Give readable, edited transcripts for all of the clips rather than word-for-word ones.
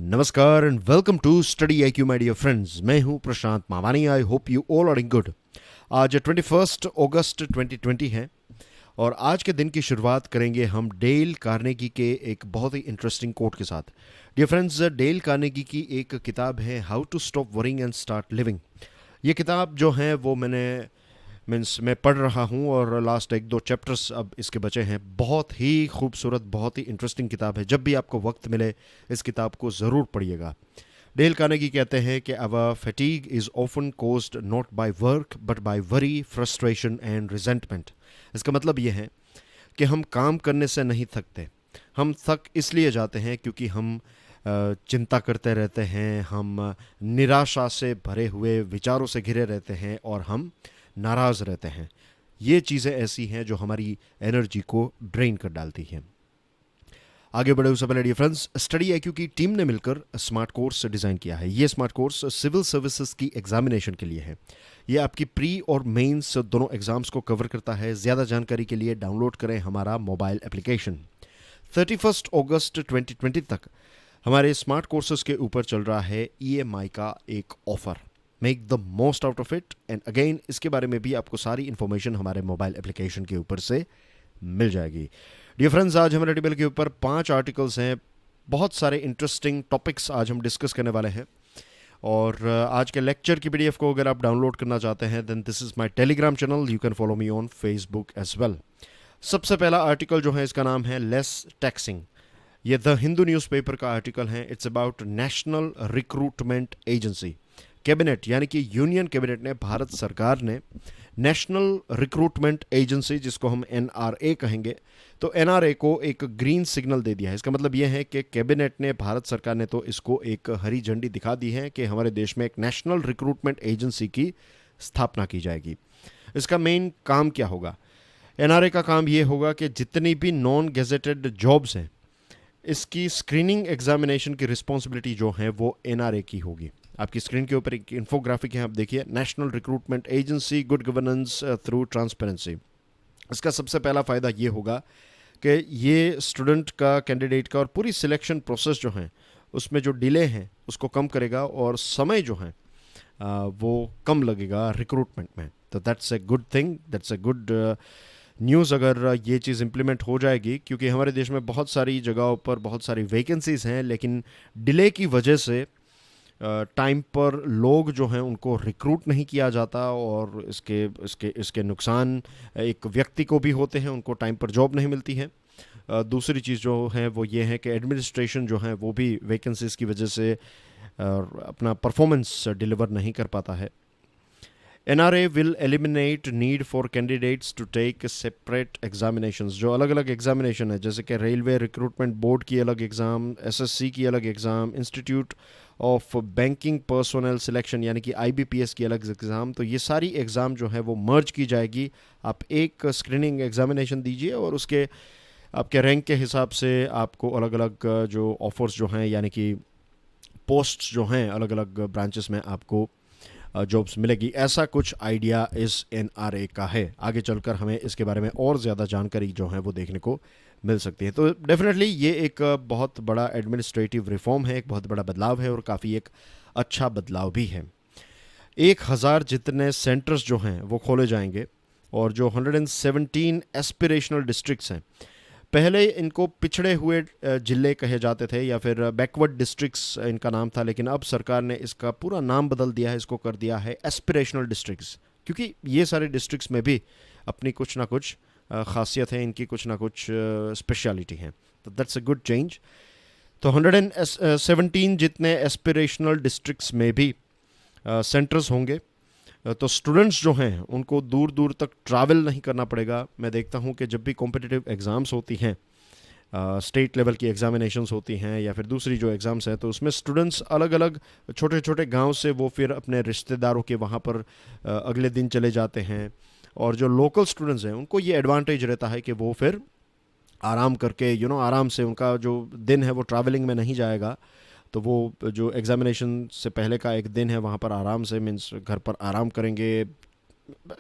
नमस्कार and welcome to study I Q my dear friends. मैं हूं Prashant Mavani. I hope you all are in good. आज 21 अगस्त 2020 है और आज के दिन की शुरुआत करेंगे हम डेल कार्नेगी के एक बहुत ही इंटरेस्टिंग कोट के साथ। डियर फ्रेंड्स, डेल कार्नेगी की एक किताब है how to stop worrying and start living. ये किताब जो है वो मैं पढ़ रहा हूँ और लास्ट एक दो चैप्टर्स अब इसके बचे हैं। बहुत ही खूबसूरत, बहुत ही इंटरेस्टिंग किताब है। जब भी आपको वक्त मिले इस किताब को ज़रूर पढ़िएगा। डेल कार्नेगी कहते हैं कि our fatigue is often caused not by work but by worry, frustration and resentment. इसका मतलब ये है कि हम काम करने से नहीं थकते। हम थक इसलिए जाते हैं क्योंकि हम चिंता करते रहते हैं, हम निराशा से भरे हुए विचारों से घिरे रहते हैं और हम नाराज़ रहते हैं। ये चीज़ें ऐसी हैं जो हमारी एनर्जी को ड्रेन कर डालती हैं। आगे बढ़े उससे पहले डियर फ्रेंड्स, स्टडी आईक्यू की टीम ने मिलकर स्मार्ट कोर्स डिज़ाइन किया है। ये स्मार्ट कोर्स सिविल सर्विसेज की एग्जामिनेशन के लिए है। ये आपकी प्री और मेंस दोनों एग्जाम्स को कवर करता है। ज़्यादा जानकारी के लिए डाउनलोड करें हमारा मोबाइल एप्लीकेशन। 31 अगस्त 2020 तक हमारे स्मार्ट कोर्सेज के ऊपर चल रहा है EMI का एक offer. Make the most out of it. And again इसके बारे में भी आपको सारी इन्फॉर्मेशन हमारे मोबाइल एप्लीकेशन के ऊपर से मिल जाएगी। डियर फ्रेंड्स, आज हमारे टेबल के ऊपर 5 आर्टिकल्स हैं। बहुत सारे इंटरेस्टिंग टॉपिक्स आज हम डिस्कस करने वाले हैं। और आज के लेक्चर की PDF को अगर आप डाउनलोड करना चाहते हैं then this is my Telegram channel. You can follow me on Facebook as well. सबसे पहला आर्टिकल जो है इसका नाम है लेस टैक्सिंग। ये द हिंदू न्यूज़पेपर का आर्टिकल है। It's about national recruitment agency. Cabinet यानी कि यूनियन कैबिनेट ने, भारत सरकार ने नेशनल रिक्रूटमेंट एजेंसी, जिसको हम NRA कहेंगे, तो NRA को एक ग्रीन सिग्नल दे दिया है। इसका मतलब यह है कि कैबिनेट ने, भारत सरकार ने तो इसको एक हरी झंडी दिखा दी है कि हमारे देश में एक नेशनल रिक्रूटमेंट एजेंसी की स्थापना की जाएगी। इसका मेन काम क्या होगा? NRA का काम ये होगा कि जितनी भी नॉन गेजेटेड जॉब्स हैं इसकी स्क्रीनिंग एग्जामिनेशन की रिस्पॉन्सिबिलिटी जो है वो NRA की होगी। आपकी स्क्रीन के ऊपर एक इन्फोग्राफिक है, आप देखिए, national recruitment agency, good governance through transparency. इसका सबसे पहला फ़ायदा ये होगा कि ये स्टूडेंट का, कैंडिडेट का और पूरी सिलेक्शन प्रोसेस जो है उसमें जो डिले है उसको कम करेगा और समय जो है वो कम लगेगा रिक्रूटमेंट में। तो that's a good thing, that's a good news अगर ये चीज़ इम्प्लीमेंट हो जाएगी, क्योंकि हमारे देश में बहुत सारी जगहों पर बहुत सारी वैकेंसीज़ हैं लेकिन डिले की वजह से टाइम पर लोग जो हैं उनको रिक्रूट नहीं किया जाता और इसके इसके इसके नुकसान एक व्यक्ति को भी होते हैं, उनको टाइम पर जॉब नहीं मिलती है। दूसरी चीज़ जो है वो ये है कि एडमिनिस्ट्रेशन जो है वो भी वैकेंसीज़ की वजह से अपना परफॉर्मेंस डिलीवर नहीं कर पाता है। NRA will eliminate need for candidates to take separate examinations। जो अलग अलग एग्जामिनेशन है, जैसे कि रेलवे रिक्रूटमेंट बोर्ड की अलग एग्ज़ाम, SSC की अलग exam, institute of banking personnel selection यानी कि IBPS की अलग एग्ज़ाम, तो ये सारी एग्ज़ाम जो है वो मर्ज की जाएगी। आप एक स्क्रीनिंग एग्जामिनेशन दीजिए और उसके आपके रैंक के हिसाब से आपको अलग अलग जो ऑफर्स जो हैं यानी कि पोस्ट्स जो हैं अलग अलग ब्रांचेस में आपको जॉब्स मिलेगी। ऐसा कुछ आइडिया इस NRA का है। आगे चलकर हमें इसके बारे में और ज़्यादा जानकारी जो है वो देखने को मिल सकती है। तो डेफिनेटली ये एक बहुत बड़ा एडमिनिस्ट्रेटिव रिफॉर्म है, एक बहुत बड़ा बदलाव है और काफ़ी एक अच्छा बदलाव भी है। 1000 जितने सेंटर्स जो हैं वो खोले जाएंगे और जो 117 एस्पिरेशनल डिस्ट्रिक्ट्स हैं, पहले इनको पिछड़े हुए ज़िले कहे जाते थे या फिर बैकवर्ड डिस्ट्रिक्ट्स इनका नाम था, लेकिन अब सरकार ने इसका पूरा नाम बदल दिया है, इसको कर दिया है एस्पिरेशनल डिस्ट्रिक्ट्स, क्योंकि ये सारे डिस्ट्रिक्ट्स में भी अपनी कुछ ना कुछ खासियत है, इनकी कुछ ना कुछ स्पेशलिटी है। तो दैट्स अ गुड चेंज। तो 117 जितने एस्पिरेशनल डिस्ट्रिक्ट्स में भी सेंटर्स होंगे, तो स्टूडेंट्स जो हैं उनको दूर दूर तक ट्रैवल नहीं करना पड़ेगा। मैं देखता हूँ कि जब भी कॉम्पिटिटिव एग्ज़ाम्स होती हैं, स्टेट लेवल की एग्ज़ामिनेशंस होती हैं या फिर दूसरी जो एग्ज़ाम्स हैं, तो उसमें स्टूडेंट्स अलग अलग छोटे छोटे गांव से वो फिर अपने रिश्तेदारों के वहाँ पर अगले दिन चले जाते हैं। और जो लोकल स्टूडेंट्स हैं उनको ये एडवांटेज रहता है कि वो फिर आराम करके आराम से उनका जो दिन है वो ट्रैवलिंग में नहीं जाएगा। तो वो जो एग्ज़ामिनेशन से पहले का एक दिन है वहाँ पर आराम से, मीन्स घर पर आराम करेंगे।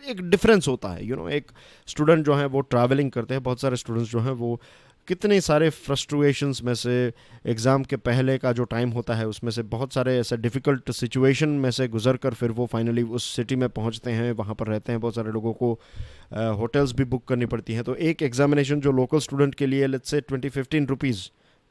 एक डिफरेंस होता है, एक स्टूडेंट जो है वो ट्रैवलिंग करते हैं, बहुत सारे स्टूडेंट्स जो हैं वो कितने सारे फ्रस्ट्रेशंस में से एग्ज़ाम के पहले का जो टाइम होता है उसमें से बहुत सारे ऐसे डिफ़िकल्ट सिचुएशन में से गुजर कर फिर वो फाइनली उस सिटी में पहुंचते हैं, वहाँ पर रहते हैं। बहुत सारे लोगों को होटल्स भी बुक करनी पड़ती हैं। तो एक एग्ज़ामिनेशन जो लोकल स्टूडेंट के लिए लेट्स से 20-15 रुपीज़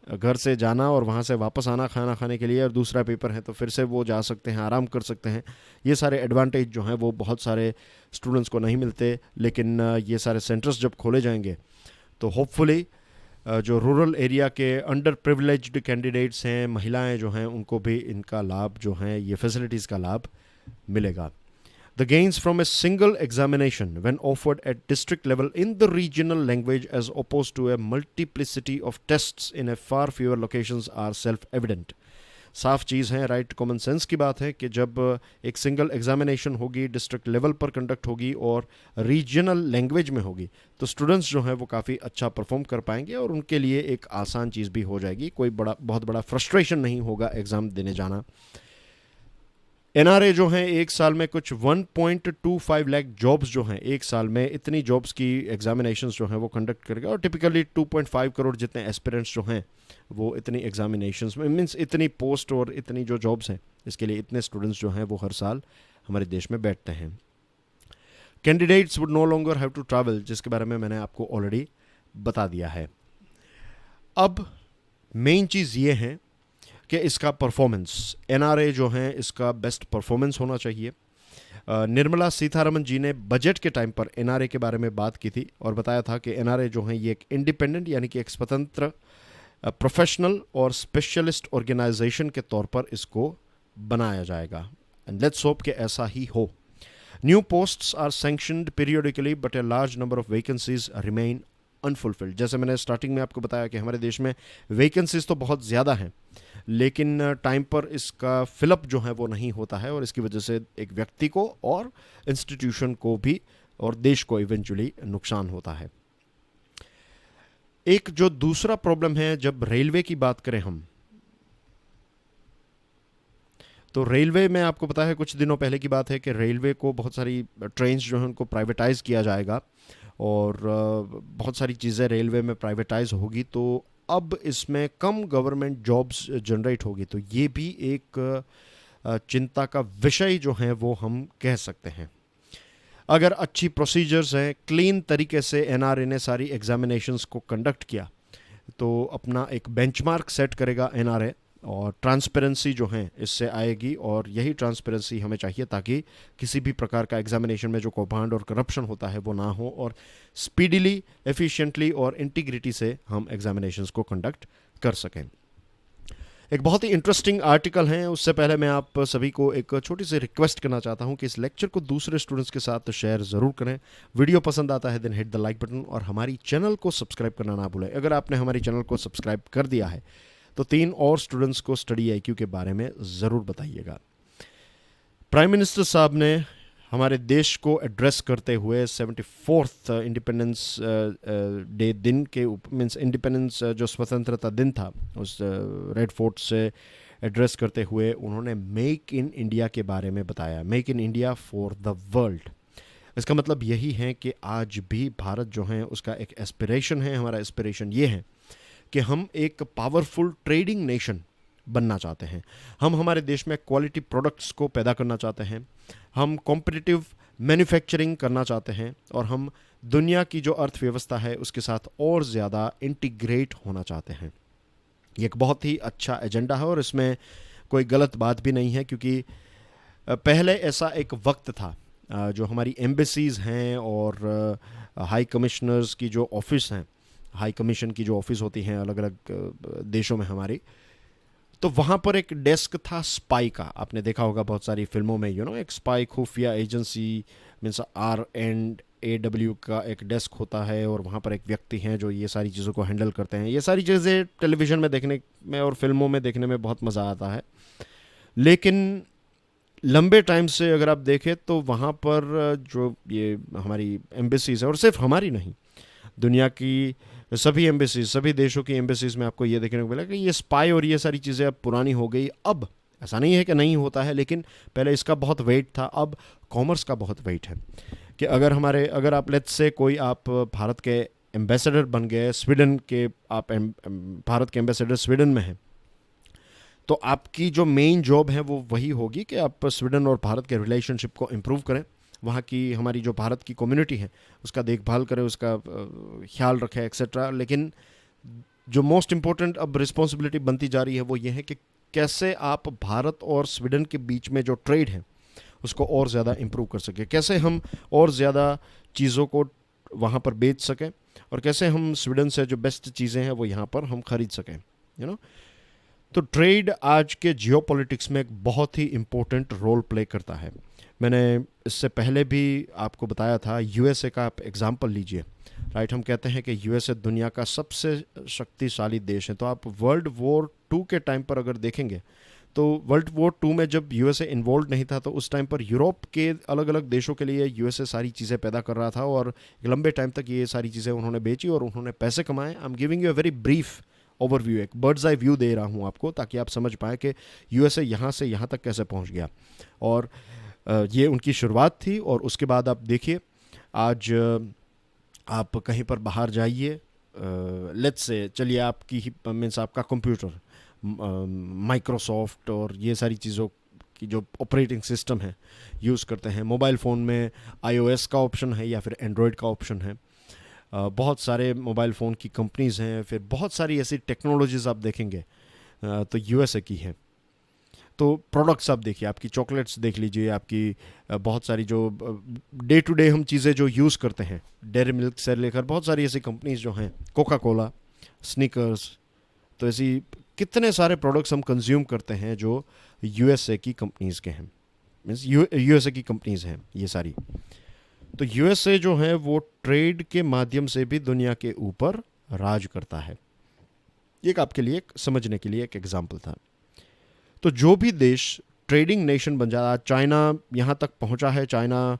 घर से जाना और वहाँ से वापस आना खाना खाने के लिए, और दूसरा पेपर है तो फिर से वो जा सकते हैं, आराम कर सकते हैं। ये सारे एडवांटेज जो हैं वो बहुत सारे स्टूडेंट्स को नहीं मिलते। लेकिन ये सारे सेंटर्स जब खोले जाएंगे तो होपफुली जो रूरल एरिया के अंडर प्रिविलेज्ड कैंडिडेट्स हैं, महिलाएं जो हैं, उनको भी इनका लाभ जो है, ये फैसिलिटीज़ का लाभ मिलेगा। The gains from a single examination when offered at district level in the regional language as opposed to a multiplicity of tests in a far fewer locations are self-evident. साफ चीज़ है, राइट कॉमन सेंस की बात है कि जब एक single examination होगी, district level पर कंडक्ट होगी और रीजनल लैंग्वेज में होगी, तो स्टूडेंट्स जो हैं वो काफ़ी अच्छा परफॉर्म कर पाएंगे और उनके लिए एक आसान चीज़ भी हो जाएगी। कोई बहुत बड़ा फ्रस्ट्रेशन नहीं होगा एग्ज़ाम देने जाना। एनआरए जो हैं एक साल में कुछ 1.25 लाख जॉब्स जो हैं, एक साल में इतनी जॉब्स की एग्जामिनेशंस जो हैं वो कंडक्ट करेगा। और टिपिकली 2.5 करोड़ जितने एस्पिरेंट्स जो हैं वो इतनी एग्जामिनेशंस में, मीन्स इतनी पोस्ट और इतनी जो जॉब्स हैं, इसके लिए इतने स्टूडेंट्स जो हैं वो हर साल हमारे देश में बैठते हैं। Candidates would no longer have to travel, जिसके बारे में मैंने आपको ऑलरेडी बता दिया है। अब मेन चीज़ ये है कि इसका परफॉर्मेंस, एनआरए जो हैं इसका बेस्ट परफॉर्मेंस होना चाहिए। निर्मला सीतारमन जी ने बजट के टाइम पर एनआरए के बारे में बात की थी और बताया था कि एनआरए जो हैं ये एक इंडिपेंडेंट यानी कि एक स्वतंत्र प्रोफेशनल और स्पेशलिस्ट ऑर्गेनाइजेशन के तौर पर इसको बनाया जाएगा। एंड लेट्स होप कि ऐसा ही हो। New posts are sanctioned periodically but a large number of vacancies remain unfulfilled. जैसे मैंने स्टार्टिंग में आपको बताया कि हमारे देश में वैकेंसीज तो बहुत ज़्यादा हैं, लेकिन टाइम पर इसका फिलअप जो है वो नहीं होता है और इसकी वजह से एक व्यक्ति को और इंस्टीट्यूशन को भी और देश को इवेंचुअली नुकसान होता है। एक जो दूसरा प्रॉब्लम है, जब रेलवे की बात करें हम, तो रेलवे में आपको पता है कुछ दिनों पहले की बात है कि रेलवे को बहुत सारी ट्रेन्स जो हैं उनको प्राइवेटाइज़ किया जाएगा और बहुत सारी चीज़ें रेलवे में प्राइवेटाइज होगी, तो अब इसमें कम गवर्नमेंट जॉब्स जनरेट होगी। तो ये भी एक चिंता का विषय जो है वो हम कह सकते हैं। अगर अच्छी प्रोसीजर्स हैं, क्लीन तरीके से एनआरए ने सारी एग्जामिनेशंस को कंडक्ट किया, तो अपना एक बेंचमार्क सेट करेगा एनआरए और ट्रांसपेरेंसी जो है इससे आएगी। और यही ट्रांसपेरेंसी हमें चाहिए ताकि किसी भी प्रकार का एग्जामिनेशन में जो कौभांड और करप्शन होता है वो ना हो और स्पीडीली, एफिशिएंटली और इंटीग्रिटी से हम एग्जामिनेशंस को कंडक्ट कर सकें। एक बहुत ही इंटरेस्टिंग आर्टिकल है। उससे पहले मैं आप सभी को एक छोटी सी रिक्वेस्ट करना चाहता हूं कि इस लेक्चर को दूसरे स्टूडेंट्स के साथ शेयर ज़रूर करें। वीडियो पसंद आता है then hit the like button और हमारी चैनल को सब्सक्राइब करना ना भूलें। अगर आपने हमारी चैनल को सब्सक्राइब कर दिया है तो 3 और स्टूडेंट्स को स्टडी आईक्यू के बारे में ज़रूर बताइएगा। प्राइम मिनिस्टर साहब ने हमारे देश को एड्रेस करते हुए 74th इंडिपेंडेंस डे दिन के मीन्स इंडिपेंडेंस जो स्वतंत्रता दिन था उस रेड फोर्ट से एड्रेस करते हुए उन्होंने मेक इन इंडिया के बारे में बताया। Make in India for the world. इसका मतलब यही है कि आज भी भारत जो है उसका एक एस्पिरेशन है। हमारा एस्पिरेशन ये है कि हम एक पावरफुल ट्रेडिंग नेशन बनना चाहते हैं। हम हमारे देश में क्वालिटी प्रोडक्ट्स को पैदा करना चाहते हैं, हम कॉम्पिटिटिव मैन्युफैक्चरिंग करना चाहते हैं और हम दुनिया की जो अर्थव्यवस्था है उसके साथ और ज़्यादा इंटीग्रेट होना चाहते हैं। ये एक बहुत ही अच्छा एजेंडा है और इसमें कोई गलत बात भी नहीं है, क्योंकि पहले ऐसा एक वक्त था जो हमारी एम्बेसीज़ हैं और हाई कमिश्नर्स की जो ऑफिस हैं, हाई कमीशन की जो ऑफिस होती हैं अलग अलग देशों में हमारी, तो वहाँ पर एक डेस्क था स्पाई का। आपने देखा होगा बहुत सारी फिल्मों में, एक स्पाई खुफिया एजेंसी मीन्स RAW का एक डेस्क होता है और वहाँ पर एक व्यक्ति हैं जो ये सारी चीज़ों को हैंडल करते हैं। ये सारी चीज़ें टेलीविज़न में देखने में और फिल्मों में देखने में बहुत मज़ा आता है, लेकिन लंबे टाइम से अगर आप देखें तो वहाँ पर जो ये हमारी एम्बेसीज़ है, और सिर्फ हमारी नहीं, दुनिया की सभी एम्बेसीज, सभी देशों की एम्बेसीज में आपको ये देखने को मिला कि ये स्पाई और ये सारी चीज़ें अब पुरानी हो गई। अब ऐसा नहीं है कि नहीं होता है, लेकिन पहले इसका बहुत वेट था, अब कॉमर्स का बहुत वेट है कि अगर आप लेट्स से कोई आप भारत के एम्बेसडर बन गए स्वीडन के, आप भारत के एम्बेसडर स्वीडन में हैं, तो आपकी जो मेन जॉब है वो वही होगी कि आप स्वीडन और भारत के रिलेशनशिप को इम्प्रूव करें, वहाँ की हमारी जो भारत की कम्युनिटी है उसका देखभाल करें, उसका ख्याल रखें एक्सेट्रा। लेकिन जो मोस्ट इम्पोर्टेंट अब रिस्पॉन्सिबिलिटी बनती जा रही है वो ये है कि कैसे आप भारत और स्वीडन के बीच में जो ट्रेड है उसको और ज़्यादा इम्प्रूव कर सकें, कैसे हम और ज़्यादा चीज़ों को वहाँ पर बेच सकें, और कैसे हम स्वीडन से जो बेस्ट चीज़ें हैं वो यहाँ पर हम खरीद सकें, यू नो। तो ट्रेड आज के जियोपॉलिटिक्स में एक बहुत ही इम्पोर्टेंट रोल प्ले करता है। मैंने इससे पहले भी आपको बताया था, यूएसए का आप एग्जांपल लीजिए, राइट। हम कहते हैं कि यूएसए दुनिया का सबसे शक्तिशाली देश है। तो आप वर्ल्ड वॉर 2 के टाइम पर अगर देखेंगे तो वर्ल्ड वॉर 2 में जब यूएसए इन्वॉल्व नहीं था तो उस टाइम पर यूरोप के अलग अलग देशों के लिए यूएसए सारी चीज़ें पैदा कर रहा था, और एक लंबे टाइम तक ये सारी चीज़ें उन्होंने बेची और उन्होंने पैसे कमाए। I am giving you a very brief overview, एक बर्ड्स आई व्यू दे रहा हूँ आपको, ताकि आप समझ पाएँ कि यूएसए यहाँ से यहाँ तक कैसे पहुँच गया। और ये उनकी शुरुआत थी। और उसके बाद आप देखिए, आज आप कहीं पर बाहर जाइए, लेट्स से चलिए आपकी ही मीन्स आपका कंप्यूटर माइक्रोसॉफ्ट और ये सारी चीज़ों की जो ऑपरेटिंग सिस्टम है यूज़ करते हैं। मोबाइल फ़ोन में iOS का ऑप्शन है या फिर एंड्रॉयड का ऑप्शन है। बहुत सारे मोबाइल फ़ोन की कंपनीज़ हैं, फिर बहुत सारी ऐसी टेक्नोलॉजीज़ आप देखेंगे तो यूएसए की है। तो प्रोडक्ट्स आप देखिए, आपकी चॉकलेट्स देख लीजिए, आपकी बहुत सारी जो डे टू डे हम चीज़ें जो यूज़ करते हैं, डेयरी मिल्क से लेकर बहुत सारी ऐसी कंपनीज़ जो हैं, कोका कोला, स्निकर्स, तो ऐसी कितने सारे प्रोडक्ट्स हम कंज्यूम करते हैं जो यूएसए की कंपनीज़ के हैं, मीन्स यूएसए की कंपनीज़ हैं ये सारी। तो यूएसए जो है वो ट्रेड के माध्यम से भी दुनिया के ऊपर राज करता है। एक आपके लिए समझने के लिए एक एग्जाम्पल था। तो जो भी देश ट्रेडिंग नेशन बन जाता है, चाइना यहाँ तक पहुँचा है, चाइना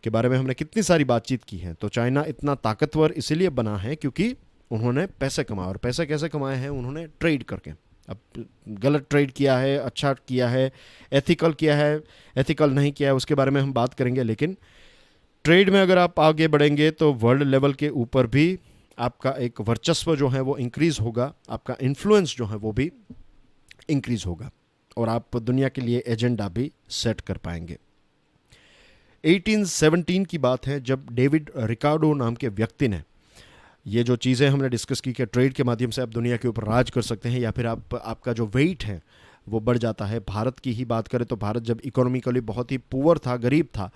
के बारे में हमने कितनी सारी बातचीत की है। तो चाइना इतना ताकतवर इसीलिए बना है क्योंकि उन्होंने पैसे कमाए, और पैसे कैसे कमाए हैं? उन्होंने ट्रेड करके। अब गलत ट्रेड किया है, अच्छा किया है, एथिकल किया है, एथिकल नहीं किया है, उसके बारे में हम बात करेंगे। लेकिन ट्रेड में अगर आप आगे बढ़ेंगे तो वर्ल्ड लेवल के ऊपर भी आपका एक वर्चस्व जो है वो इंक्रीज़ होगा, आपका इन्फ्लुएंस जो है वो भी इंक्रीज़ होगा, और आप दुनिया के लिए एजेंडा भी सेट कर पाएंगे। 1817 की बात है जब डेविड रिकार्डो नाम के व्यक्ति ने ये जो चीज़ें हमने डिस्कस की कि ट्रेड के माध्यम से आप दुनिया के ऊपर राज कर सकते हैं, या फिर आपका जो वेट है वो बढ़ जाता है। भारत की ही बात करें तो भारत जब इकोनॉमिकली बहुत ही पुअर था, गरीब था,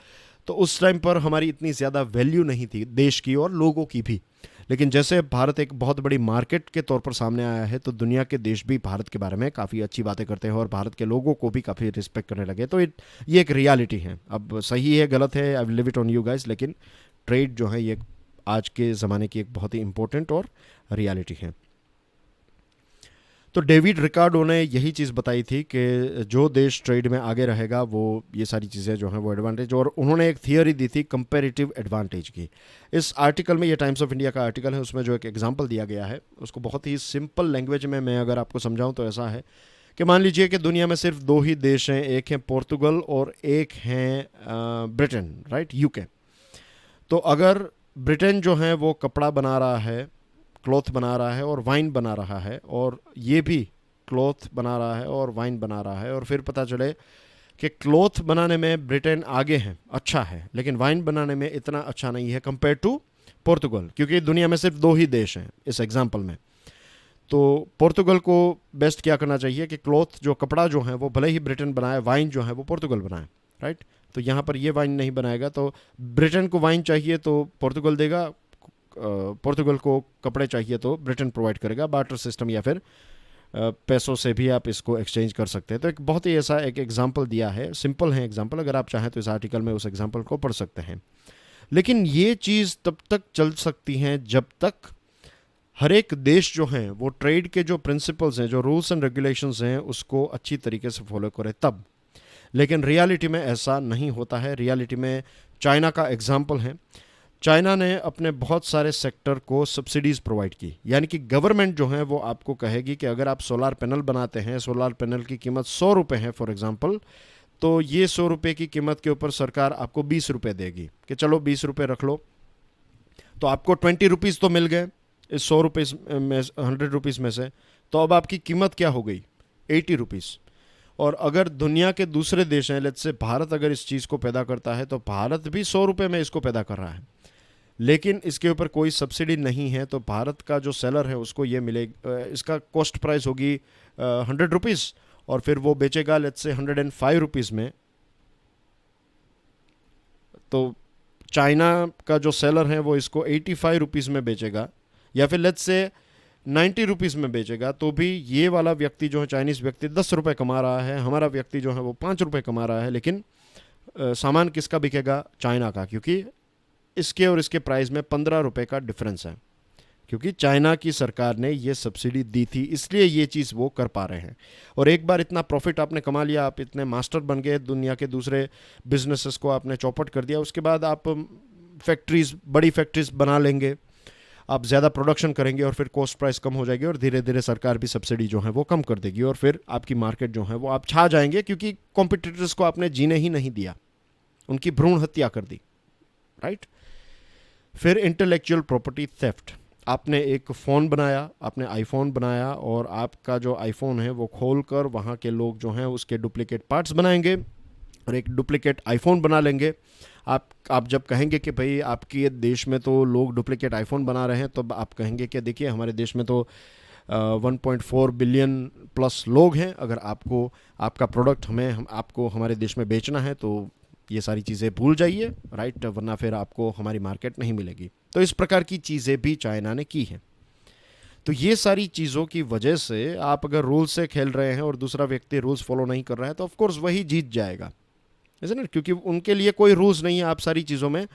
तो उस टाइम पर हमारी इतनी ज़्यादा वैल्यू नहीं थी देश की और लोगों की भी। लेकिन जैसे भारत एक बहुत बड़ी मार्केट के तौर पर सामने आया है तो दुनिया के देश भी भारत के बारे में काफ़ी अच्छी बातें करते हैं और भारत के लोगों को भी काफ़ी रिस्पेक्ट करने लगे। तो ये एक रियलिटी है। अब सही है गलत है, I will live it on you guys, लेकिन ट्रेड जो है ये आज के ज़माने की एक बहुत ही इंपॉर्टेंट और रियलिटी है। तो डेविड रिकार्डो ने यही चीज़ बताई थी कि जो देश ट्रेड में आगे रहेगा वो ये सारी चीज़ें जो हैं वो एडवांटेज, और उन्होंने एक थियोरी दी थी कंपैरेटिव एडवांटेज की। इस आर्टिकल में, ये टाइम्स ऑफ इंडिया का आर्टिकल है, उसमें जो एक एग्जांपल दिया गया है उसको बहुत ही सिंपल लैंग्वेज में मैं अगर आपको समझाऊं तो ऐसा है कि मान लीजिए कि दुनिया में सिर्फ 2 ही देश हैं, एक है पोर्तुगल और एक हैं ब्रिटेन, राइट, यूके। तो अगर ब्रिटेन जो है वो कपड़ा बना रहा है, क्लॉथ बना रहा है और वाइन बना रहा है, और ये भी क्लॉथ बना रहा है और वाइन बना रहा है, और फिर पता चले कि क्लॉथ बनाने में ब्रिटेन आगे है, अच्छा है, लेकिन वाइन बनाने में इतना अच्छा नहीं है कंपेयर टू पोर्तुगल, क्योंकि दुनिया में सिर्फ 2 ही देश हैं इस एग्जाम्पल में। तो पोर्तुगल को बेस्ट क्या करना चाहिए कि क्लॉथ जो कपड़ा जो है वो भले ही ब्रिटेन बनाए, वाइन जो है वो पोर्तुगल बनाए, राइट। तो यहाँ पर ये वाइन नहीं बनाएगा, तो ब्रिटेन को वाइन चाहिए तो पोर्तुगल देगा, पोर्तुगल को कपड़े चाहिए तो ब्रिटेन प्रोवाइड करेगा। बार्टर सिस्टम या फिर पैसों से भी आप इसको एक्सचेंज कर सकते हैं। तो एक बहुत ही ऐसा एक एग्जांपल दिया है, सिंपल है एग्जांपल, अगर आप चाहें तो इस आर्टिकल में उस एग्जांपल को पढ़ सकते हैं। लेकिन ये चीज़ तब तक चल सकती हैं जब तक हर एक देश जो हैं वो ट्रेड के जो प्रिंसिपल्स हैं, जो रूल्स एंड रेगुलेशंस हैं, उसको अच्छी तरीके से फॉलो करे तब। लेकिन रियलिटी में ऐसा नहीं होता है। रियलिटी में चाइना का एग्जाम्पल है। चाइना ने अपने बहुत सारे सेक्टर को सब्सिडीज़ प्रोवाइड की, यानी कि गवर्नमेंट जो है वो आपको कहेगी कि अगर आप सोलार पैनल बनाते हैं, सोलार पैनल की कीमत 100 रुपये है फॉर एग्जांपल, तो ये 100 रुपये की कीमत के ऊपर सरकार आपको 20 रुपये देगी कि चलो 20 रुपये रख लो। तो आपको 20 रुपीज़ तो मिल गए इस 100 रुपीज़ में, 100 रुपीज़ में से। तो अब आपकी कीमत क्या हो गई? 80 रुपीज़। और अगर दुनिया के दूसरे देश हैं, लेट्स से भारत अगर इस चीज़ को पैदा करता है तो भारत भी 100 रुपये में इसको पैदा कर रहा है, लेकिन इसके ऊपर कोई सब्सिडी नहीं है। तो भारत का जो सेलर है उसको ये मिलेगा, इसका कॉस्ट प्राइस होगी 100 रुपीज़, और फिर वो बेचेगा लेट्स से 105 रुपीज़ में। तो चाइना का जो सेलर है वो इसको 85 रुपीज़ में बेचेगा, या फिर लेट्स से 90 रुपीज़ में बेचेगा। तो भी ये वाला व्यक्ति जो है, चाइनीज़ व्यक्ति 10 रुपये कमा रहा है, हमारा व्यक्ति जो है वो 5 रुपये कमा रहा है। लेकिन सामान किसका बिकेगा? चाइना का, क्योंकि इसके और इसके प्राइस में 15 रुपये का डिफरेंस है, क्योंकि चाइना की सरकार ने ये सब्सिडी दी थी, इसलिए ये चीज़ वो कर पा रहे हैं। और एक बार इतना प्रॉफिट आपने कमा लिया, आप इतने मास्टर बन गए, दुनिया के दूसरे बिजनेसेस को आपने चौपट कर दिया, उसके बाद आप फैक्ट्रीज, बड़ी फैक्ट्रीज बना लेंगे, आप ज़्यादा प्रोडक्शन करेंगे और फिर कॉस्ट प्राइस कम हो जाएगी, और धीरे धीरे सरकार भी सब्सिडी जो है वो कम कर देगी, और फिर आपकी मार्केट जो है वो आप छा जाएंगे, क्योंकि कॉम्पिटिटर्स को आपने जीने ही नहीं दिया, उनकी भ्रूण हत्या कर दी, राइट। फिर इंटेलेक्चुअल प्रॉपर्टी थेफ्ट। आपने एक फ़ोन बनाया, आपने आईफोन बनाया, और आपका जो आईफोन है वो खोल कर वहाँ के लोग जो हैं उसके डुप्लीकेट पार्ट्स बनाएंगे और एक डुप्लीकेट आईफोन बना लेंगे। आप जब कहेंगे कि भाई आपके देश में तो लोग डुप्लीकेट आईफोन बना रहे हैं, तो आप कहेंगे कि देखिए हमारे देश में तो 1.4 बिलियन प्लस लोग हैं, अगर आपको आपका प्रोडक्ट आपको हमारे देश में बेचना है तो ये सारी चीज़ें भूल जाइए, राइट, वरना फिर आपको हमारी मार्केट नहीं मिलेगी। तो इस प्रकार की चीज़ें भी चाइना ने की हैं। तो ये सारी चीज़ों की वजह से आप अगर रूल्स से खेल रहे हैं और दूसरा व्यक्ति रूल्स फॉलो नहीं कर रहा है, तो ऑफकोर्स वही जीत जाएगा, इज़न्ट इट, क्योंकि उनके लिए कोई रूल्स नहीं है, आप सारी चीज़ों में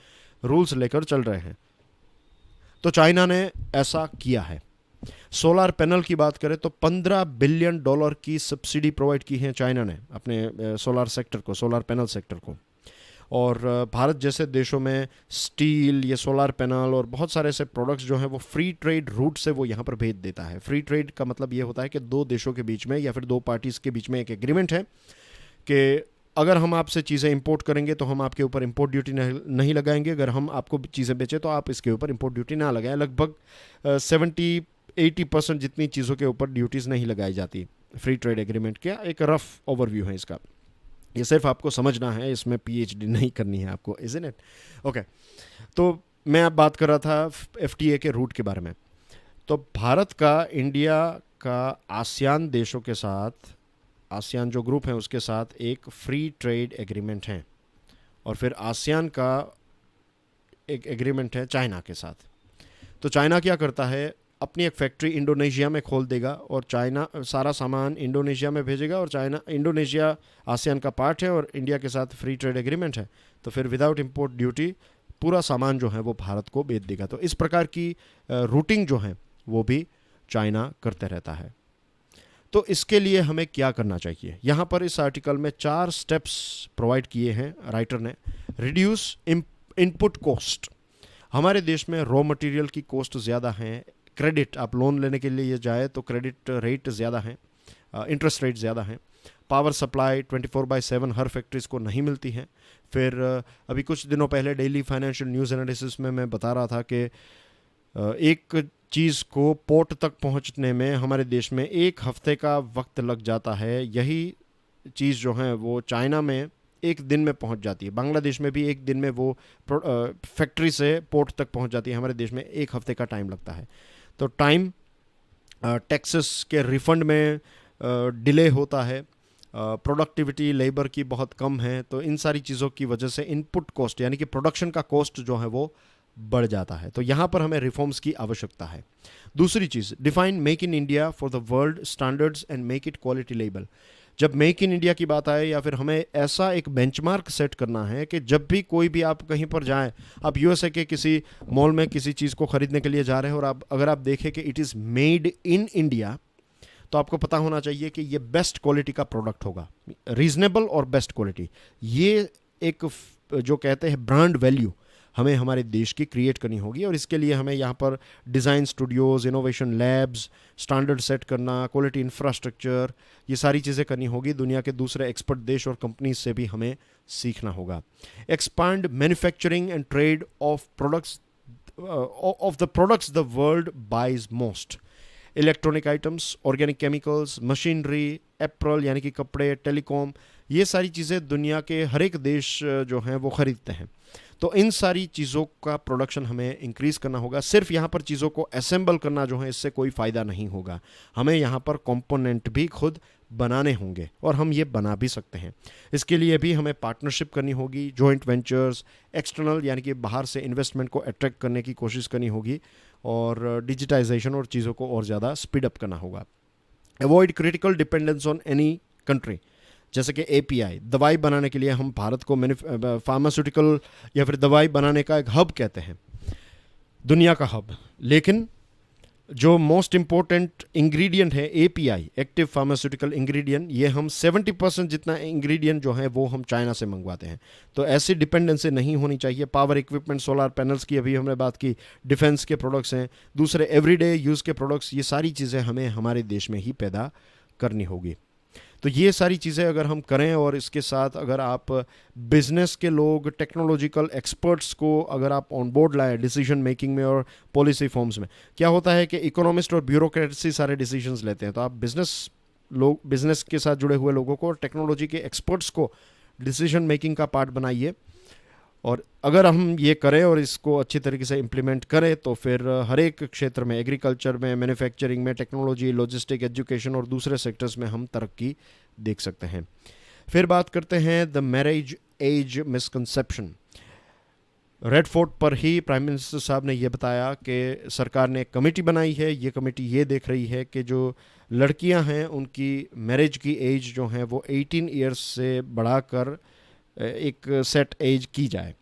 रूल्स लेकर चल रहे हैं। तो चाइना ने ऐसा किया है। सोलार पैनल की बात करें तो $15 बिलियन की सब्सिडी प्रोवाइड की है चाइना ने अपने सोलार सेक्टर को, सोलार पैनल सेक्टर को। और भारत जैसे देशों में स्टील, ये सोलार पैनल और बहुत सारे ऐसे प्रोडक्ट्स जो हैं वो फ्री ट्रेड रूट से वो यहाँ पर भेज देता है। फ्री ट्रेड का मतलब ये होता है कि दो देशों के बीच में या फिर दो पार्टीज़ के बीच में एक एग्रीमेंट है कि अगर हम आपसे चीज़ें इंपोर्ट करेंगे तो हम आपके ऊपर इंपोर्ट ड्यूटी नहीं लगाएंगे, अगर हम आपको चीज़ें बेचें तो आप इसके ऊपर इंपोर्ट ड्यूटी ना लगाएं। लगभग 70-80% जितनी चीज़ों के ऊपर ड्यूटीज़ नहीं लगाई जाती फ्री ट्रेड एग्रीमेंट का। एक रफ ओवरव्यू है इसका, ये सिर्फ आपको समझना है, इसमें PhD नहीं करनी है आपको, इज़न्ट इट? ओके, तो मैं अब बात कर रहा था FTA के रूट के बारे में। तो भारत का, इंडिया का आसियान देशों के साथ, आसियान जो ग्रुप है उसके साथ एक फ्री ट्रेड एग्रीमेंट है, और फिर आसियान का एक एग्रीमेंट है चाइना के साथ। तो चाइना क्या करता है, अपनी एक फैक्ट्री इंडोनेशिया में खोल देगा और चाइना सारा सामान इंडोनेशिया में भेजेगा, और इंडोनेशिया आसियान का पार्ट है और इंडिया के साथ फ्री ट्रेड एग्रीमेंट है, तो फिर विदाउट इंपोर्ट ड्यूटी पूरा सामान जो है वो भारत को बेच देगा। तो इस प्रकार की रूटिंग जो है वो भी चाइना करते रहता है। तो इसके लिए हमें क्या करना चाहिए? यहाँ पर इस आर्टिकल में 4 स्टेप्स प्रोवाइड किए हैं राइटर ने। Reduce input cost. हमारे देश में रॉ मटेरियल की कॉस्ट ज़्यादा है, क्रेडिट, आप लोन लेने के लिए जाए तो क्रेडिट रेट ज़्यादा है, इंटरेस्ट रेट ज़्यादा है। पावर सप्लाई 24/7 हर फैक्ट्रीज़ को नहीं मिलती है। फिर अभी कुछ दिनों पहले डेली फाइनेंशियल न्यूज़ एनालिसिस में मैं बता रहा था कि एक चीज़ को पोर्ट तक पहुंचने में हमारे देश में 1 हफ्ते का वक्त लग जाता है, यही चीज़ जो है वो चाइना में 1 दिन में पहुंच जाती है। बांग्लादेश में भी 1 दिन में वो फैक्ट्री से पोर्ट तक पहुंच जाती है, हमारे देश में 1 हफ्ते का टाइम लगता है। तो टाइम, टैक्सेस के रिफंड में डिले होता है, प्रोडक्टिविटी लेबर की बहुत कम है। तो इन सारी चीज़ों की वजह से इनपुट कॉस्ट यानी कि प्रोडक्शन का कॉस्ट जो है वो बढ़ जाता है। तो यहाँ पर हमें रिफॉर्म्स की आवश्यकता है। दूसरी चीज़, define make in India for the world standards and make it quality label. जब मेक इन इंडिया की बात आए या फिर हमें ऐसा एक बेंचमार्क सेट करना है कि जब भी कोई भी आप कहीं पर जाएं, आप USA के किसी मॉल में किसी चीज़ को ख़रीदने के लिए जा रहे हैं और अगर आप देखें कि it is made in India, तो आपको पता होना चाहिए कि ये बेस्ट क्वालिटी का प्रोडक्ट होगा, रीजनेबल और बेस्ट क्वालिटी। ये एक जो कहते हैं ब्रांड वैल्यू हमें हमारे देश की क्रिएट करनी होगी, और इसके लिए हमें यहाँ पर design Studios, innovation labs, standard set करना, क्वालिटी इंफ्रास्ट्रक्चर, ये सारी चीज़ें करनी होगी। दुनिया के दूसरे एक्सपर्ट देश और कंपनीज से भी हमें सीखना होगा। Expand manufacturing and trade of products of the products the world buys most. Electronic items, organic chemicals, machinery, apparel यानी कि कपड़े, टेलीकॉम, ये सारी चीज़ें दुनिया के हर एक देश जो हैं वो ख़रीदते हैं। तो इन सारी चीज़ों का प्रोडक्शन हमें इंक्रीज़ करना होगा। सिर्फ यहाँ पर चीज़ों को असेंबल करना जो है इससे कोई फ़ायदा नहीं होगा, हमें यहाँ पर कंपोनेंट भी खुद बनाने होंगे और हम ये बना भी सकते हैं। इसके लिए भी हमें पार्टनरशिप करनी होगी, जॉइंट वेंचर्स, एक्सटर्नल यानी कि बाहर से इन्वेस्टमेंट को अट्रैक्ट करने की कोशिश करनी होगी और डिजिटाइजेशन और चीज़ों को और ज़्यादा स्पीड अप करना होगा। Avoid critical dependence on any country, जैसे कि एपीआई, दवाई बनाने के लिए हम भारत को फार्मास्यूटिकल या फिर दवाई बनाने का एक हब कहते हैं, दुनिया का हब। लेकिन जो मोस्ट इम्पोर्टेंट इंग्रेडिएंट है एपीआई, एक्टिव फार्मास्यूटिकल इंग्रेडिएंट, ये हम 70% जितना इंग्रेडिएंट जो है वो हम चाइना से मंगवाते हैं। तो ऐसी डिपेंडेंसी नहीं होनी चाहिए। पावर इक्विपमेंट, सोलर पैनल्स की अभी हमने बात की, डिफेंस के प्रोडक्ट्स हैं, दूसरे एवरीडे यूज़ के प्रोडक्ट्स, ये सारी चीज़ें हमें हमारे देश में ही पैदा करनी होगी। तो ये सारी चीज़ें अगर हम करें और इसके साथ अगर आप बिजनेस के लोग, टेक्नोलॉजिकल एक्सपर्ट्स को अगर आप ऑन बोर्ड लाएं डिसीजन मेकिंग में और पॉलिसी फॉर्म्स में, क्या होता है कि इकोनॉमिस्ट और ब्यूरोक्रेट्स ही सारे डिसीजंस लेते हैं। तो आप बिजनेस के साथ जुड़े हुए लोगों को और टेक्नोलॉजी के एक्सपर्ट्स को डिसीजन मेकिंग का पार्ट बनाइए। और अगर हम ये करें और इसको अच्छी तरीके से इम्प्लीमेंट करें तो फिर हर एक क्षेत्र में, एग्रीकल्चर में, मैन्युफैक्चरिंग में, टेक्नोलॉजी, लॉजिस्टिक, एजुकेशन और दूसरे सेक्टर्स में हम तरक्की देख सकते हैं। फिर बात करते हैं the marriage age misconception. Red Fort पर ही प्राइम मिनिस्टर साहब ने यह बताया कि सरकार ने एक कमेटी बनाई है। ये कमेटी ये देख रही है कि जो लड़कियां हैं उनकी मैरिज की एज जो है वो 18 ईयर्स से बढ़ाकर एक सेट एज की जाए।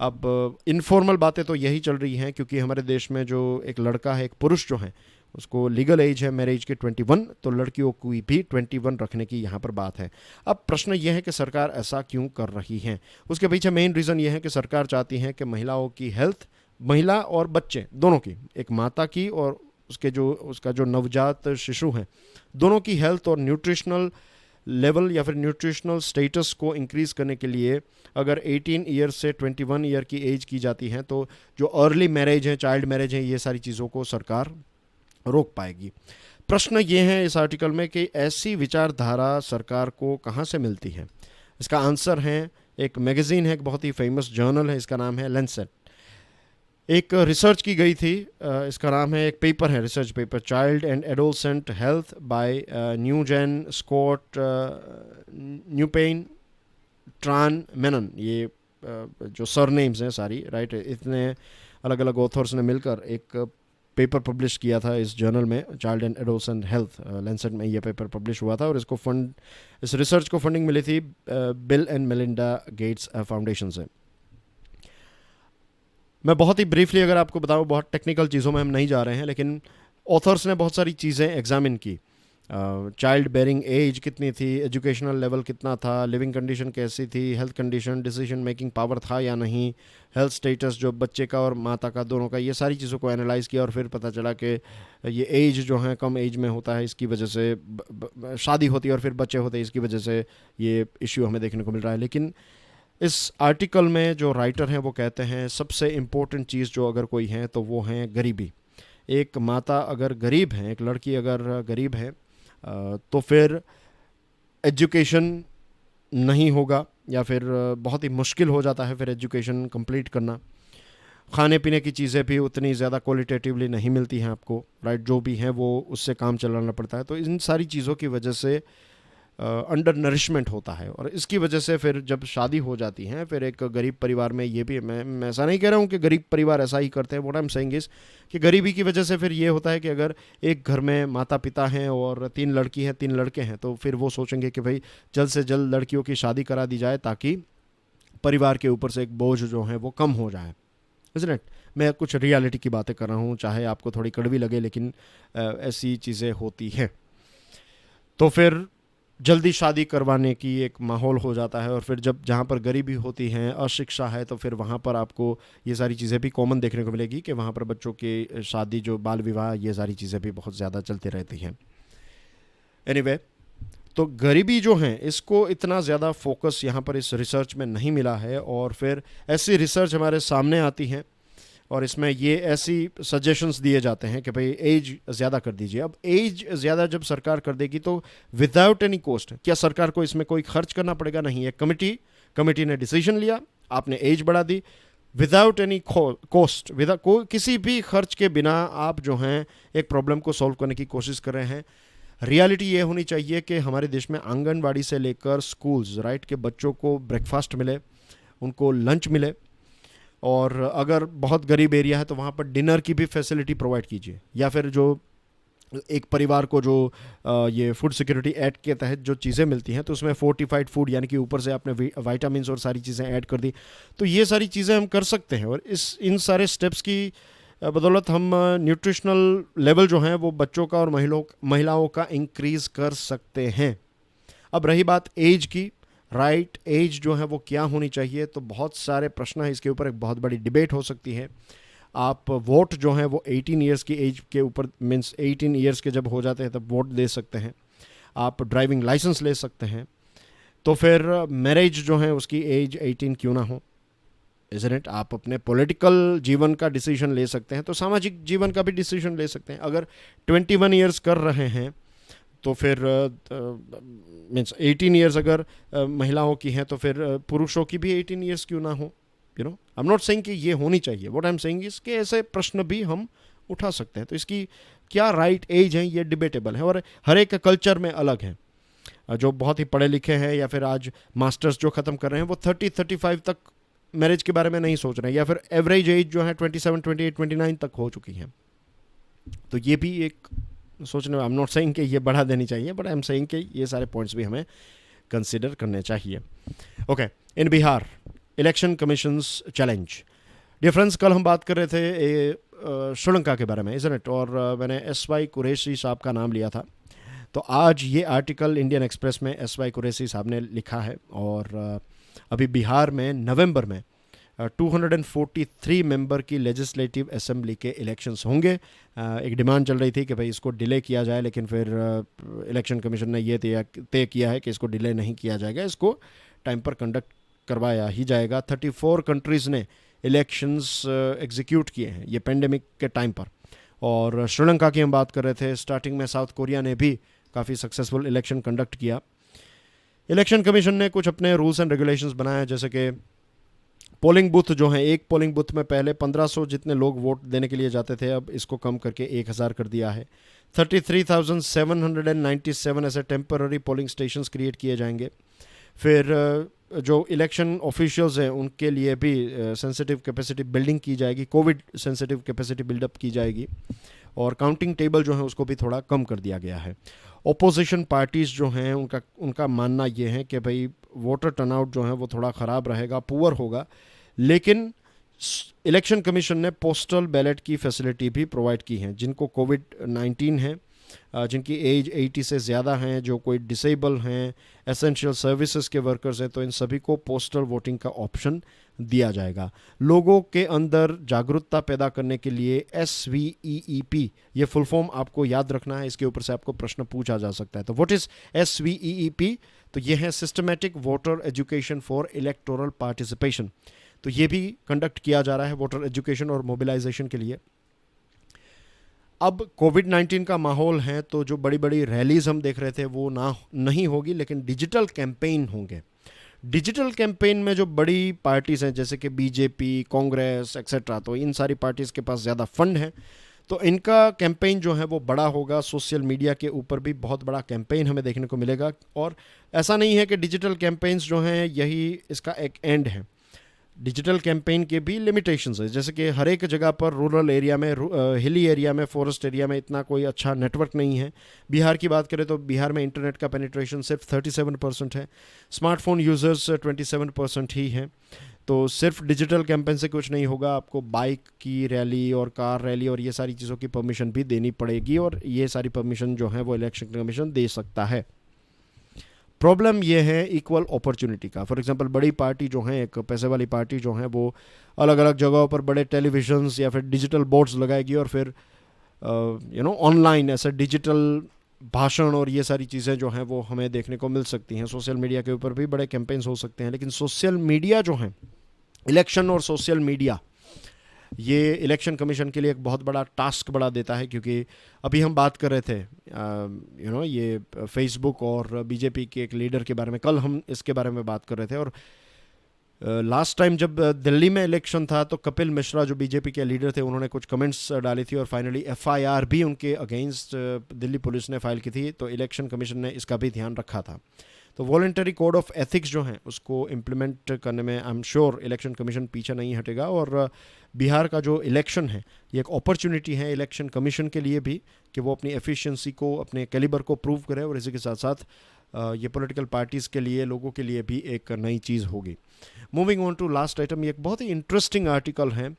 अब इनफॉर्मल बातें तो यही चल रही हैं क्योंकि हमारे देश में जो एक लड़का है, एक पुरुष जो है, उसको लीगल एज है मैरिज की 21, तो लड़कियों की भी 21 रखने की यहाँ पर बात है। अब प्रश्न यह है कि सरकार ऐसा क्यों कर रही है। उसके पीछे मेन रीज़न यह है कि सरकार चाहती है कि महिलाओं की हेल्थ, महिला और बच्चे दोनों की, एक माता की और उसका जो नवजात शिशु है, दोनों की हेल्थ और न्यूट्रिशनल लेवल या फिर न्यूट्रिशनल स्टेटस को इंक्रीज़ करने के लिए अगर 18 ईयर से 21 ईयर की एज की जाती है तो जो अर्ली मैरिज है, चाइल्ड मैरिज है, ये सारी चीज़ों को सरकार रोक पाएगी। प्रश्न ये है इस आर्टिकल में कि ऐसी विचारधारा सरकार को कहाँ से मिलती है। इसका आंसर है एक मैगज़ीन है, एक बहुत ही फेमस जर्नल है, इसका नाम है लैंसेट। एक रिसर्च की गई थी, इसका नाम है, एक पेपर है, research paper, child and adolescent health by Nguyen, Scott, Neupane, Tran, Menon. ये जो सरनेम्स हैं सारी, राइट, इतने अलग अलग ऑथर्स ने मिलकर एक पेपर पब्लिश किया था इस जर्नल में, child and adolescent health, Lancet में ये पेपर पब्लिश हुआ था। और इस रिसर्च को फंडिंग मिली थी bill and Melinda Gates foundation से। मैं बहुत ही ब्रीफली अगर आपको बताऊं, बहुत टेक्निकल चीज़ों में हम नहीं जा रहे हैं, लेकिन ऑथर्स ने बहुत सारी चीज़ें एग्जामिन की। चाइल्ड बेयरिंग एज कितनी थी, एजुकेशनल लेवल कितना था, लिविंग कंडीशन कैसी थी, health condition, decision making power था या नहीं, हेल्थ स्टेटस जो बच्चे का और माता का दोनों का, ये सारी चीज़ों को एनालाइज़ किया। और फिर पता चला कि ये एज जो है कम एज में होता है, इसकी वजह से शादी होती है और फिर बच्चे होते हैं, इसकी वजह से ये इश्यू हमें देखने को मिल रहा है। लेकिन इस आर्टिकल में जो राइटर हैं वो कहते हैं सबसे इम्पोर्टेंट चीज़ जो अगर कोई है तो वो है गरीबी। एक माता अगर गरीब है, एक लड़की अगर गरीब है तो फिर एजुकेशन नहीं होगा या फिर बहुत ही मुश्किल हो जाता है फिर एजुकेशन कंप्लीट करना। खाने पीने की चीज़ें भी उतनी ज़्यादा क्वालिटेटिवली नहीं मिलती हैं आपको, राइट, जो भी हैं वो उससे काम चलाना पड़ता है। तो इन सारी चीज़ों की वजह से अंडर नरिशमेंट होता है और इसकी वजह से फिर जब शादी हो जाती है फिर एक गरीब परिवार में, ये भी मैं ऐसा नहीं कह रहा हूँ कि गरीब परिवार ऐसा ही करते हैं, what I am saying is कि गरीबी की वजह से फिर ये होता है कि अगर एक घर में माता पिता हैं और 3 लड़की हैं 3 लड़के हैं तो फिर वो सोचेंगे कि भाई जल्द से जल्द लड़कियों की शादी करा दी जाए ताकि परिवार के ऊपर से एक बोझ जो है वो कम हो जाए। Isn't it? मैं कुछ रियलिटी की बातें कर रहा हूँ, चाहे आपको थोड़ी कड़वी लगे, लेकिन ऐसी चीज़ें होती हैं। तो फिर जल्दी शादी करवाने की एक माहौल हो जाता है और फिर जब जहाँ पर गरीबी होती है, अशिक्षा है, तो फिर वहाँ पर आपको ये सारी चीज़ें भी कॉमन देखने को मिलेगी कि वहाँ पर बच्चों की शादी, जो बाल विवाह, ये सारी चीज़ें भी बहुत ज़्यादा चलती रहती हैं। एनीवे, तो गरीबी जो है इसको इतना ज़्यादा फोकस यहाँ पर इस रिसर्च में नहीं मिला है और फिर ऐसी रिसर्च हमारे सामने आती हैं और इसमें ये ऐसी सजेशंस दिए जाते हैं कि भाई एज ज़्यादा कर दीजिए। अब एज ज़्यादा जब सरकार कर देगी तो विदाउट एनी कॉस्ट, क्या सरकार को इसमें कोई खर्च करना पड़ेगा? नहीं। एक कमिटी ने डिसीजन लिया, आपने एज बढ़ा दी, विदाउट एनी कॉस्ट, किसी भी खर्च के बिना आप जो हैं एक प्रॉब्लम को सॉल्व करने की कोशिश कर रहे हैं। रियलिटी ये होनी चाहिए कि हमारे देश में आंगनबाड़ी से लेकर स्कूल्स, राइट, के बच्चों को ब्रेकफास्ट मिले, उनको लंच मिले, और अगर बहुत गरीब एरिया है तो वहाँ पर डिनर की भी फैसिलिटी प्रोवाइड कीजिए। या फिर जो एक परिवार को जो ये फूड सिक्योरिटी एक्ट के तहत जो चीज़ें मिलती हैं तो उसमें फोर्टिफाइड फूड, यानी कि ऊपर से आपने विटामिन्स और सारी चीज़ें ऐड कर दी, तो ये सारी चीज़ें हम कर सकते हैं। और इन सारे स्टेप्स की बदौलत हम न्यूट्रिशनल लेवल जो है वो बच्चों का और महिलाओं का इंक्रीज़ कर सकते हैं। अब रही बात एज की, राइट, एज जो है वो क्या होनी चाहिए, तो बहुत सारे प्रश्न हैं इसके ऊपर, एक बहुत बड़ी डिबेट हो सकती है। आप वोट जो है वो 18 ईयर्स की एज के ऊपर, मीन्स 18 ईयर्स के जब हो जाते हैं तब वोट दे सकते हैं। आप ड्राइविंग लाइसेंस ले सकते हैं। तो फिर मैरिज जो है उसकी एज 18 क्यों ना हो, इज़न्ट इट? आप अपने पॉलिटिकल जीवन का डिसीजन ले सकते हैं, तो सामाजिक जीवन का भी डिसीजन ले सकते हैं। अगर 21 ईयर्स कर रहे हैं तो फिर मीन्स 18 ईयर्स अगर महिलाओं की हैं तो फिर पुरुषों की भी 18 ईयर्स क्यों ना हो, you know. I am not saying कि ये होनी चाहिए, what I am saying is कि ऐसे प्रश्न भी हम उठा सकते हैं। तो इसकी क्या राइट एज है, ये डिबेटेबल है, और हर एक कल्चर में अलग है। जो बहुत ही पढ़े लिखे हैं या फिर आज मास्टर्स जो ख़त्म कर रहे हैं वो 30-35 तक मैरिज के बारे में नहीं सोच रहे हैं, या फिर एवरेज एज जो है 27, 28, 29 तक हो चुकी है। तो ये भी एक सोचने, आई एम नॉट सेइंग कि ये बढ़ा देनी चाहिए, बट आई एम सेइंग कि ये सारे पॉइंट्स भी हमें कंसिडर करने चाहिए। Okay, in Bihar election commissions challenge. Dear friends, कल हम बात कर रहे थे श्रीलंका के बारे में, इज़न्ट इट? और मैंने SY कुरैशी साहब का नाम लिया था। तो आज ये आर्टिकल इंडियन एक्सप्रेस में SY कुरैशी साहब ने लिखा है। और अभी बिहार में नवंबर में 243 मेंबर की लेजिस्लेटिव असेंबली के इलेक्शंस होंगे। एक डिमांड चल रही थी कि भाई इसको डिले किया जाए, लेकिन फिर इलेक्शन कमीशन ने ये तय किया है कि इसको डिले नहीं किया जाएगा, इसको टाइम पर कंडक्ट करवाया ही जाएगा। 34 कंट्रीज़ ने इलेक्शंस एग्जीक्यूट किए हैं ये पेंडेमिक के टाइम पर। और श्रीलंका की हम बात कर रहे थे, स्टार्टिंग में साउथ कोरिया ने भी काफ़ी सक्सेसफुल इलेक्शन कंडक्ट किया। इलेक्शन कमीशन ने कुछ अपने रूल्स एंड रेगुलेशंस बनाए, जैसे कि पोलिंग बूथ जो हैं, एक पोलिंग बूथ में पहले 1500 जितने लोग वोट देने के लिए जाते थे, अब इसको कम करके 1000 कर दिया है। 33,797 ऐसे टेम्पररी पोलिंग स्टेशंस क्रिएट किए जाएंगे। फिर जो इलेक्शन ऑफिशियल्स हैं उनके लिए भी सेंसिटिव कैपेसिटी बिल्डिंग की जाएगी, कोविड सेंसिटिव कैपेसिटी बिल्डअप की जाएगी। और काउंटिंग टेबल जो है उसको भी थोड़ा कम कर दिया गया है। ओपोजिशन पार्टीज़ जो हैं उनका मानना ये है कि भाई वोटर टर्नआउट जो है वो थोड़ा ख़राब रहेगा, पुअर होगा, लेकिन इलेक्शन कमीशन ने पोस्टल बैलेट की फैसिलिटी भी प्रोवाइड की है। जिनको कोविड-19 है, जिनकी एज 80 से ज़्यादा हैं, जो कोई डिसेबल हैं, एसेंशियल सर्विसेज के वर्कर्स हैं, तो इन सभी को पोस्टल वोटिंग का ऑप्शन दिया जाएगा। लोगों के अंदर जागरूकता पैदा करने के लिए SVEEP, ये फुल फॉर्म आपको याद रखना है, इसके ऊपर से आपको प्रश्न पूछा जा सकता है। तो व्हाट इज़ SVEEP? तो ये है systematic voter education for electoral participation. तो ये भी कंडक्ट किया जा रहा है वोटर एजुकेशन और मोबिलाइजेशन के लिए। अब कोविड-19 का माहौल है तो जो बड़ी बड़ी रैलीज हम देख रहे थे वो नहीं होगी, लेकिन डिजिटल कैंपेन होंगे। डिजिटल कैंपेन में जो बड़ी पार्टीज़ हैं जैसे कि BJP, कांग्रेस एक्सेट्रा, तो इन सारी पार्टीज़ के पास ज़्यादा फंड है, तो इनका कैंपेन जो है वो बड़ा होगा। सोशल मीडिया के ऊपर भी बहुत बड़ा कैंपेन हमें देखने को मिलेगा। और ऐसा नहीं है कि डिजिटल कैंपेन्स जो हैं यही इसका एक एंड है। डिजिटल कैंपेन के भी लिमिटेशंस है, जैसे कि हर एक जगह पर रूरल एरिया में, हिली एरिया में, फॉरेस्ट एरिया में इतना कोई अच्छा नेटवर्क नहीं है। बिहार की बात करें तो बिहार में इंटरनेट का पेनिट्रेशन सिर्फ 37% है, स्मार्टफोन यूज़र्स 27% ही हैं। तो सिर्फ डिजिटल कैंपेन से कुछ नहीं होगा, आपको बाइक की रैली और कार रैली और ये सारी चीज़ों की परमिशन भी देनी पड़ेगी, और ये सारी परमिशन जो है वो इलेक्शन कमीशन दे सकता है। प्रॉब्लम ये है इक्वल अपॉर्चुनिटी का। फॉर एग्जांपल बड़ी पार्टी जो है, एक पैसे वाली पार्टी जो है, वो अलग अलग जगहों पर बड़े टेलीविजन्स या फिर डिजिटल बोर्ड्स लगाएगी, और फिर ऑनलाइन ऐसे डिजिटल भाषण और ये सारी चीज़ें जो हैं वो हमें देखने को मिल सकती हैं। सोशल मीडिया के ऊपर भी बड़े कैंपेन्स हो सकते हैं, लेकिन सोशल मीडिया जो हैं, इलेक्शन और सोशल मीडिया, ये इलेक्शन कमीशन के लिए एक बहुत बड़ा टास्क बड़ा देता है, क्योंकि अभी हम बात कर रहे थे ये फेसबुक और बीजेपी के एक लीडर के बारे में, कल हम इसके बारे में बात कर रहे थे। और लास्ट टाइम जब दिल्ली में इलेक्शन था तो कपिल मिश्रा जो बीजेपी के लीडर थे, उन्होंने कुछ कमेंट्स डाली थी और फाइनली एफआईआर भी उनके अगेंस्ट दिल्ली पुलिस ने फाइल की थी। तो इलेक्शन कमीशन ने इसका भी ध्यान रखा था। तो वॉलंटरी कोड ऑफ एथिक्स जो हैं उसको इम्प्लीमेंट करने में I am sure election commission पीछे नहीं हटेगा। और बिहार का जो इलेक्शन है ये एक अपॉर्चुनिटी है इलेक्शन कमीशन के लिए भी कि वो अपनी एफिशिएंसी को, अपने कैलिबर को प्रूव करे, और इसी के साथ साथ ये पॉलिटिकल पार्टीज़ के लिए, लोगों के लिए भी एक नई चीज़ होगी। Moving on to last item, ये एक बहुत ही इंटरेस्टिंग आर्टिकल है।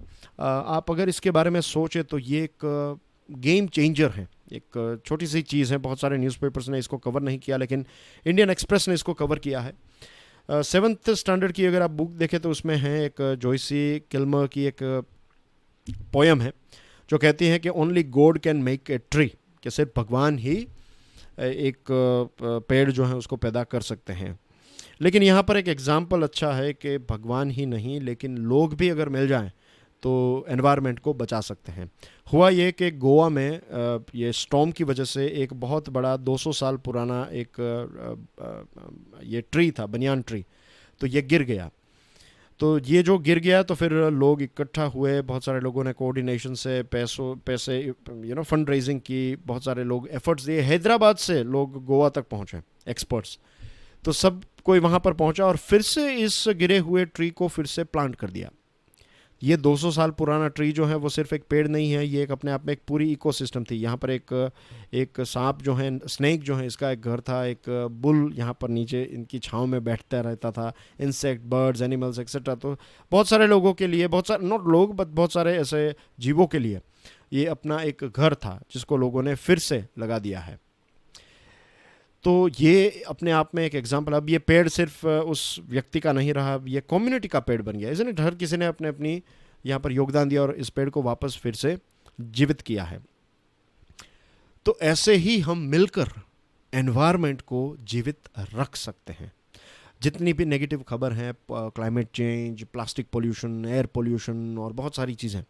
आप अगर इसके बारे में सोचें तो ये एक गेम चेंजर है। एक छोटी सी चीज़ है, बहुत सारे न्यूज़पेपर्स ने इसको कवर नहीं किया, लेकिन इंडियन एक्सप्रेस ने इसको कवर किया है। 7th स्टैंडर्ड की अगर आप बुक देखें तो उसमें है एक जॉयसी किल्मर की एक पोयम है जो कहती है कि only God can make a tree, कि सिर्फ भगवान ही एक पेड़ जो है उसको पैदा कर सकते हैं। लेकिन यहाँ पर एक एग्जाम्पल अच्छा है कि भगवान ही नहीं लेकिन लोग भी अगर मिल जाएं तो एनवायरनमेंट को बचा सकते हैं। हुआ ये कि गोवा में ये स्टॉर्म की वजह से एक बहुत बड़ा 200 साल पुराना एक ये ट्री था, बनियान ट्री, तो ये गिर गया। तो ये जो गिर गया तो फिर लोग इकट्ठा हुए, बहुत सारे लोगों ने कोऑर्डिनेशन से पैसे फंड रेजिंग की, बहुत सारे लोग एफर्ट्स दिए। हैदराबाद से लोग गोवा तक पहुँचे, एक्सपर्ट्स, तो सब कोई वहाँ पर पहुँचा और फिर से इस गिरे हुए ट्री को फिर से प्लांट कर दिया। ये 200 साल पुराना ट्री जो है वो सिर्फ एक पेड़ नहीं है, ये एक अपने आप में एक पूरी इकोसिस्टम थी। यहाँ पर एक सांप जो है, स्नेक जो है, इसका एक घर था, एक बुल यहाँ पर नीचे इनकी छांव में बैठता रहता था, इंसेक्ट, बर्ड्स, एनिमल्स एक्सेट्रा। तो बहुत सारे लोगों के लिए, बहुत सारे नॉट लोग बट बहुत सारे ऐसे जीवों के लिए ये अपना एक घर था जिसको लोगों ने फिर से लगा दिया है। तो ये अपने आप में एक एग्जाम्पल। अब ये पेड़ सिर्फ उस व्यक्ति का नहीं रहा, ये कम्युनिटी का पेड़ बन गया, इसलिए हर किसी ने अपने अपनी यहाँ पर योगदान दिया और इस पेड़ को वापस फिर से जीवित किया है। तो ऐसे ही हम मिलकर एनवायरनमेंट को जीवित रख सकते हैं। जितनी भी नेगेटिव खबर है, climate change, plastic pollution, air pollution और बहुत सारी चीज़ें,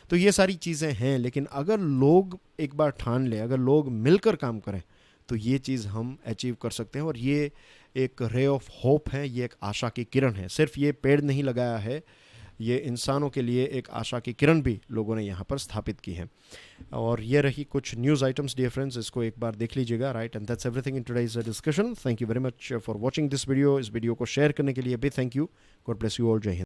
तो ये सारी चीज़ें हैं, लेकिन अगर लोग एक बार ठान लें, अगर लोग मिलकर काम करें तो ये चीज़ हम अचीव कर सकते हैं। और ये एक रे ऑफ होप है, ये एक आशा की किरण है। सिर्फ ये पेड़ नहीं लगाया है, ये इंसानों के लिए एक आशा की किरण भी लोगों ने यहाँ पर स्थापित की है। और ये रही कुछ न्यूज़ आइटम्स डियर फ्रेंड्स, इसको एक बार देख लीजिएगा, right. And that's everything in today's discussion. Thank you very much for watching this video. इस वीडियो को शेयर करने के लिए भी thank you. God bless you all. जय हिंद।